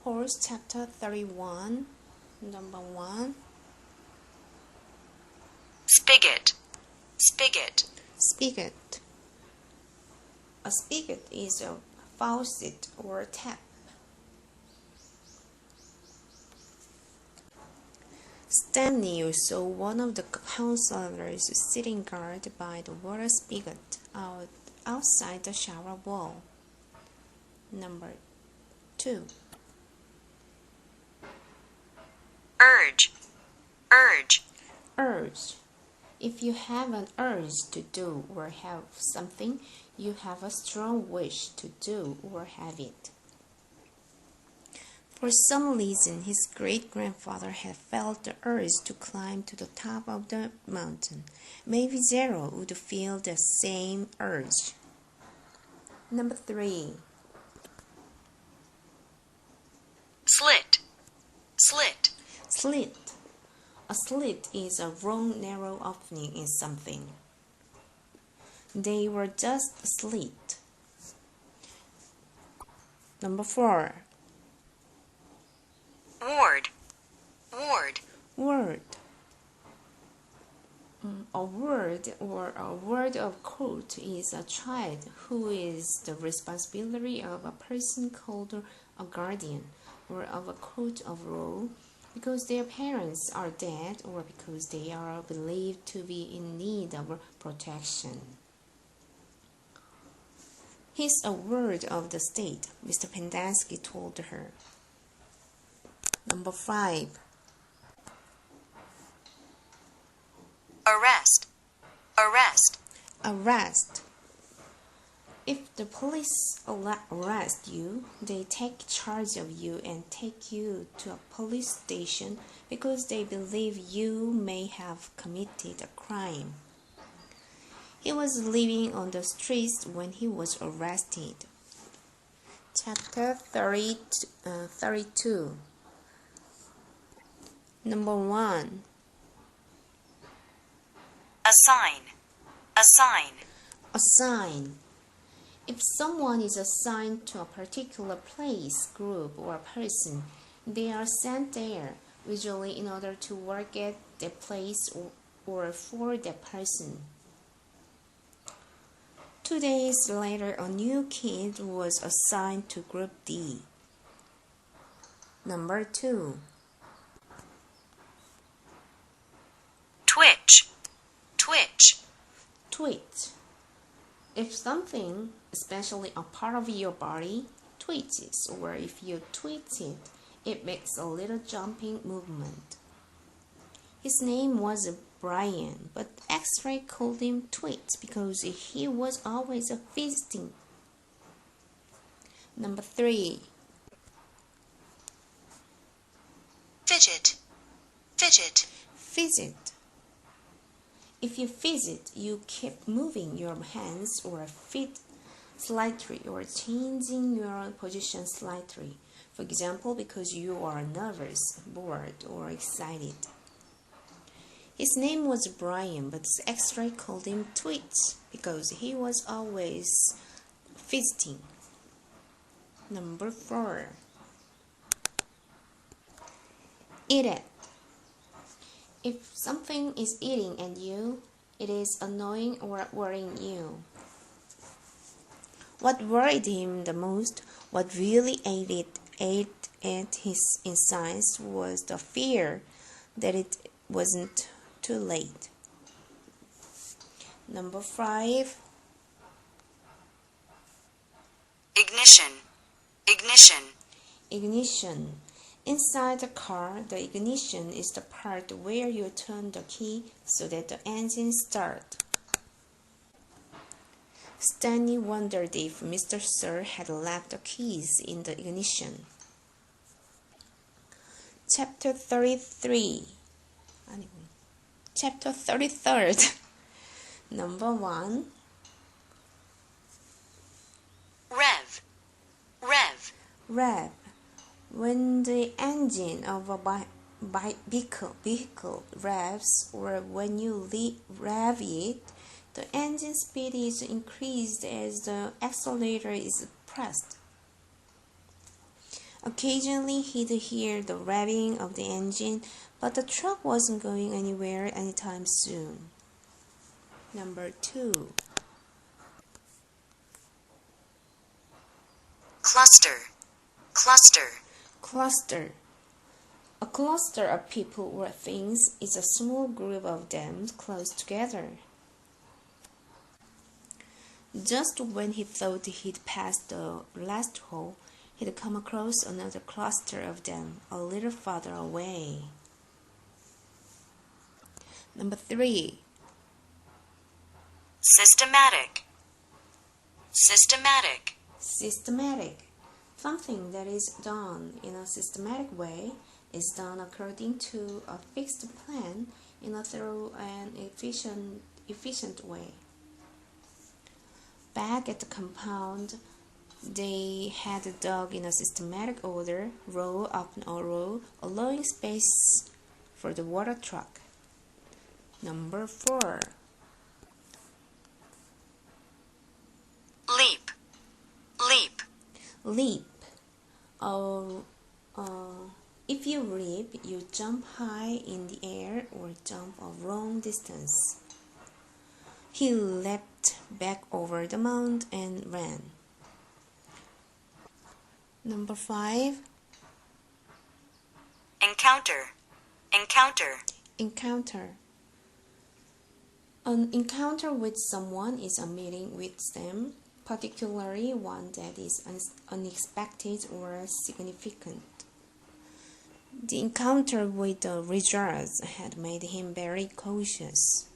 Horse chapter 31, number 1. Spigot. Spigot. Spigot. A spigot is a faucet or tap. Stanley saw one of the counselors sitting guard by the water spigot outside the shower wall. Number 2. Urge. Urge. Urge. If you have an urge to do or have something, you have a strong wish to do or have it. For some reason, his great-grandfather had felt the urge to climb to the top of the mountain. Maybe Zero would feel the same urge. Number 3. Slit. Slit. Slit. A slit is a wrong, narrow opening in something. They were just a slit. Number 4. Ward. Ward. Word. A word or a word of court is a child who is the responsibility of a person called a guardian or of a court of law because their parents are dead or because they are believed to be in need of protection. He's a word of the state, Mr. Pendanski told her. Number 5. Arrest. Arrest. Arrest. If the police arrest you, they take charge of you and take you to a police station because they believe you may have committed a crime. He was living on the streets when he was arrested. Chapter 32. Number 1. Assign. Assign. Assign. If someone is assigned to a particular place, group, or person, they are sent there, usually in order to work at that place or for that person. 2 days later, a new kid was assigned to Group D. Number 2. Twitch. Twitch. Twitch. If something, especially a part of your body, twitches, or if you twitch it, it makes a little jumping movement. His name was Brian, but X-ray called him Twitch because he was always visiting. Number 3. Fidget. Fidget. Fidget. If you fidget, you keep moving your hands or feet slightly or changing your position slightly. For example, because you are nervous, bored, or excited. His name was Brian, but the X-ray called him Twitch because he was always fidgeting. Number 4. Eat it. If something is eating at you, it is annoying or worrying you. What worried him the most, what really ate at his insides, was the fear that it wasn't too late. Number 5. Ignition. Ignition. Ignition. Inside the car, the ignition is the part where you turn the key so that the engine starts. Stanley wondered if Mr. Sir had left the keys in the ignition. Chapter 33. Chapter 33rd. Number 1. Rev. Rev. Rev. When the engine of a vehicle revs or when you rev it, the engine speed is increased as the accelerator is pressed. Occasionally he'd hear the revving of the engine, but the truck wasn't going anywhere anytime soon. Number 2. Cluster. Cluster. Cluster. A cluster of people or things is a small group of them close together. Just when he thought he'd passed the last hole, he'd come across another cluster of them a little farther away. Number 3. Systematic. Systematic. Systematic. Something that is done in a systematic way is done according to a fixed plan in a thorough and efficient way. Back at the compound, they had dug in a systematic order, row upon row, allowing space for the water truck. Number 4. Leap. Leap. Leap. If you leap, you jump high in the air or jump a long distance. He leapt back over the mound and ran. Number 5. Encounter. Encounter. Encounter. An encounter with someone is a meeting with them, particularly one that is unexpected or significant. The encounter with the Richards had made him very cautious.